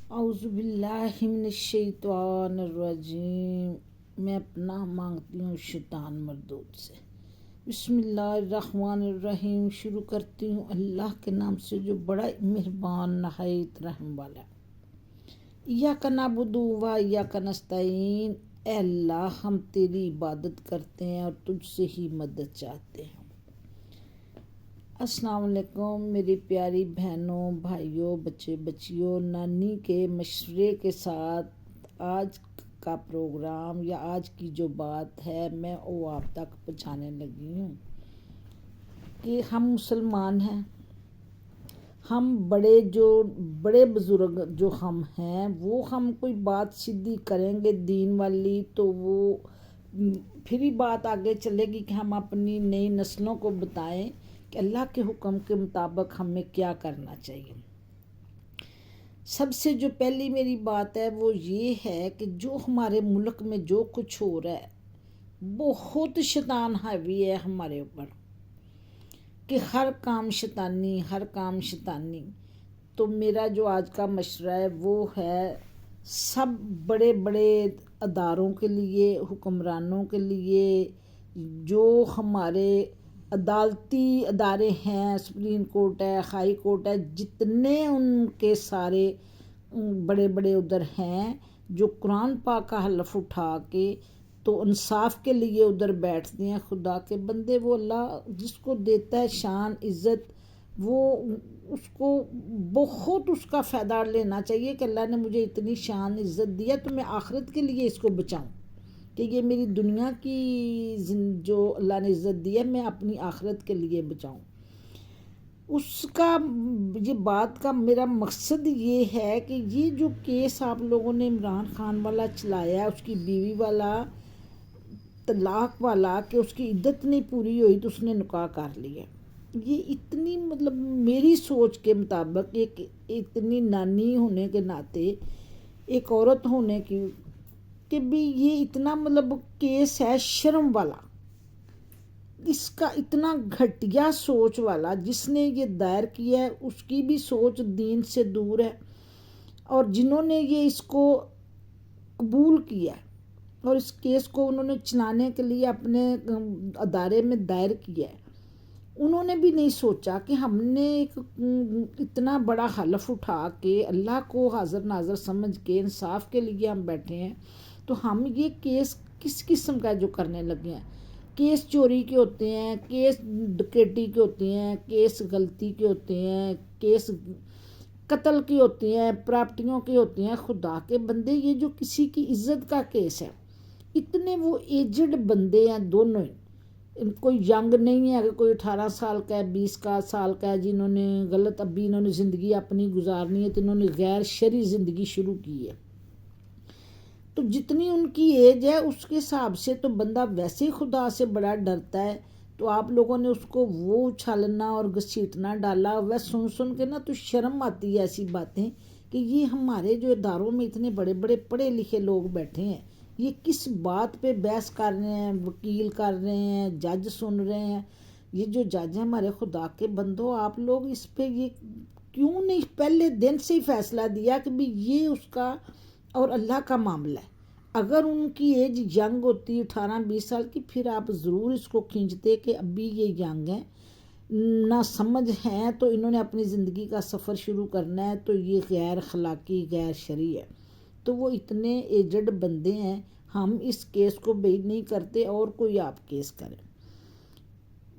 اعوذ باللہ من الشیطان الرجیم۔ میں پناہ مانگتی ہوں شیطان مردود سے۔ بسم اللہ الرحمن الرحیم۔ شروع کرتی ہوں اللہ کے نام سے جو بڑا مہربان نہایت رحم والا ہے۔ ایاک نعبد و ایاک نستعین۔ اے اللہ ہم تیری عبادت کرتے ہیں اور تجھ سے ہی مدد چاہتے ہیں۔ السلام علیکم میری پیاری بہنوں، بھائیوں، بچے بچیوں۔ نانی کے مشورے کے ساتھ آج کا پروگرام یا آج کی جو بات ہے میں وہ آپ تک پہنچانے لگی ہوں کہ ہم مسلمان ہیں۔ ہم بڑے بزرگ جو ہم ہیں وہ ہم کوئی بات سیدھی کریں گے دین والی تو وہ پھر ہی بات آگے چلے گی کہ ہم اپنی نئی نسلوں کو بتائیں کہ اللہ کے حکم کے مطابق ہمیں کیا کرنا چاہیے۔ سب سے جو پہلی میری بات ہے وہ یہ ہے کہ جو ہمارے ملک میں جو کچھ ہو رہا ہے بہت شیطان حاوی ہے ہمارے اوپر کہ ہر کام شیطانی۔ تو میرا جو آج کا مشورہ ہے وہ ہے سب بڑے بڑے اداروں کے لیے، حکمرانوں کے لیے، جو ہمارے عدالتی ادارے ہیں، سپریم کورٹ ہے، ہائی کورٹ ہے، جتنے ان کے سارے بڑے بڑے ادھر ہیں جو قرآن پاک کا حلف اٹھا کے تو انصاف کے لیے ادھر بیٹھتے ہیں۔ خدا کے بندے، وہ اللہ جس کو دیتا ہے شان عزت، وہ اس کو بہت اس کا فائدہ لینا چاہیے کہ اللہ نے مجھے اتنی شان عزت دیا تو میں آخرت کے لیے اس کو بچاؤں، کہ یہ میری دنیا کی جو اللہ نے عزت دی ہے میں اپنی آخرت کے لیے بچاؤں۔ اس کا یہ بات کا میرا مقصد یہ ہے کہ یہ جو کیس آپ لوگوں نے عمران خان والا چلایا، اس کی بیوی والا، طلاق والا، کہ اس کی عدت نہیں پوری ہوئی تو اس نے نکاح کر لیا، یہ اتنی میری سوچ کے مطابق ایک اتنی نانی ہونے کے ناطے، ایک عورت ہونے کی، کہ بھی یہ اتنا کیس ہے شرم والا، اس کا اتنا گھٹیا سوچ والا جس نے یہ دائر کیا ہے اس کی بھی سوچ دین سے دور ہے، اور جنہوں نے یہ اس کو قبول کیا ہے اور اس کیس کو انہوں نے چلانے کے لیے اپنے ادارے میں دائر کیا ہے، انہوں نے بھی نہیں سوچا کہ ہم نے ایک اتنا بڑا حلف اٹھا کے اللہ کو حاضر ناظر سمجھ کے انصاف کے لیے ہم بیٹھے ہیں، تو ہم یہ کیس کس قسم کا جو کرنے لگے ہیں۔ کیس چوری کے ہوتے ہیں، کیس ڈکیٹی کے ہوتے ہیں، کیس غلطی کے ہوتے ہیں، کیس قتل کی ہوتی ہیں، پراپرٹیوں کی ہوتی ہیں۔ خدا کے بندے، یہ جو کسی کی عزت کا کیس ہے، اتنے وہ ایجڈ بندے ہیں دونوں ہی، کوئی ینگ نہیں ہے کہ کوئی 18 سال کا ہے، 20 سال کا ہے، جنہوں نے ابھی انہوں نے زندگی اپنی گزارنی ہے تو انہوں نے غیر شرعی زندگی شروع کی ہے، تو جتنی ان کی ایج ہے اس کے حساب سے تو بندہ ویسے ہی خدا سے بڑا ڈرتا ہے، تو آپ لوگوں نے اس کو وہ اچھالنا اور گھسیٹنا ڈالا، وہ سن کے نا تو شرم آتی ہے ایسی باتیں کہ یہ ہمارے جو اداروں میں اتنے بڑے بڑے پڑھے لکھے لوگ بیٹھے ہیں، یہ کس بات پہ بحث کر رہے ہیں، وکیل کر رہے ہیں، جج سن رہے ہیں۔ یہ جو جج ہیں ہمارے خدا کے بندوں، آپ لوگ اس پہ یہ کیوں نہیں پہلے دن سے ہی فیصلہ دیا کہ بھی یہ اس کا اور اللہ کا معاملہ ہے۔ اگر ان کی ایج ینگ ہوتی 18-20 سال کی، پھر آپ ضرور اس کو کھینچتے کہ ابھی یہ ینگ ہیں، نہ سمجھ ہیں، تو انہوں نے اپنی زندگی کا سفر شروع کرنا ہے تو یہ غیر اخلاقی غیر شرعی ہے، تو وہ اتنے ایجڈ بندے ہیں، ہم اس کیس کو بیل نہیں کرتے اور کوئی آپ کیس کرے۔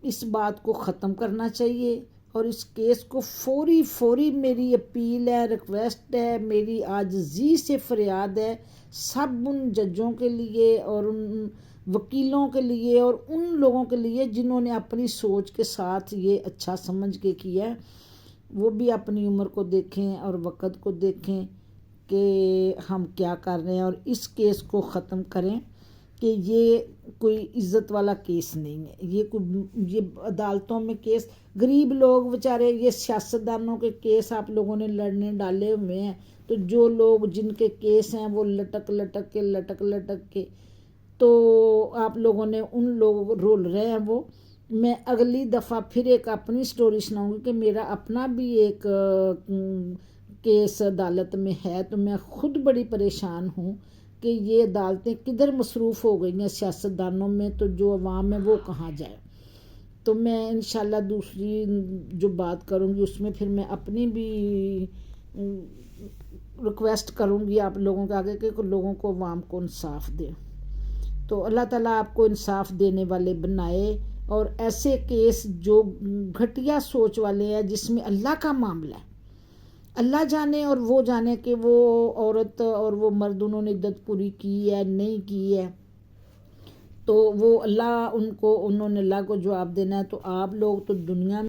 اس بات کو ختم کرنا چاہیے اور اس کیس کو فوری میری اپیل ہے، ریکویسٹ ہے، میری عاجزی سے فریاد ہے سب ان ججوں کے لیے اور ان وکیلوں کے لیے اور ان لوگوں کے لیے جنہوں نے اپنی سوچ کے ساتھ یہ اچھا سمجھ کے کیا ہے، وہ بھی اپنی عمر کو دیکھیں اور وقت کو دیکھیں کہ ہم کیا کر رہے ہیں اور اس کیس کو ختم کریں کہ یہ کوئی عزت والا کیس نہیں ہے۔ یہ عدالتوں میں کیس، غریب لوگ بیچارے، یہ سیاستدانوں کے کیس آپ لوگوں نے لڑنے ڈالے ہوئے ہیں، تو جو لوگ جن کے کیس ہیں وہ لٹک کے تو آپ لوگوں نے ان لوگ رول رہے ہیں وہ۔ میں اگلی دفعہ پھر ایک اپنی سٹوری سناؤں گی کہ میرا اپنا بھی ایک کیس عدالت میں ہے، تو میں خود بڑی پریشان ہوں کہ یہ عدالتیں کدھر مصروف ہو گئی ہیں سیاستدانوں میں، تو جو عوام ہے وہ کہاں جائے۔ تو میں انشاءاللہ دوسری جو بات کروں گی اس میں پھر میں اپنی بھی ریکویسٹ کروں گی آپ لوگوں کے آگے کہ لوگوں کو، عوام کو انصاف دے۔ تو اللہ تعالیٰ آپ کو انصاف دینے والے بنائے، اور ایسے کیس جو گھٹیا سوچ والے ہیں جس میں اللہ کا معاملہ ہے، اللہ جانے اور وہ جانے کہ وہ عورت اور وہ مرد انہوں نے عدت پوری کی ہے نہیں کی ہے، تو وہ اللہ انہوں نے اللہ کو جواب دینا ہے۔ تو آپ لوگ تو دنیا میں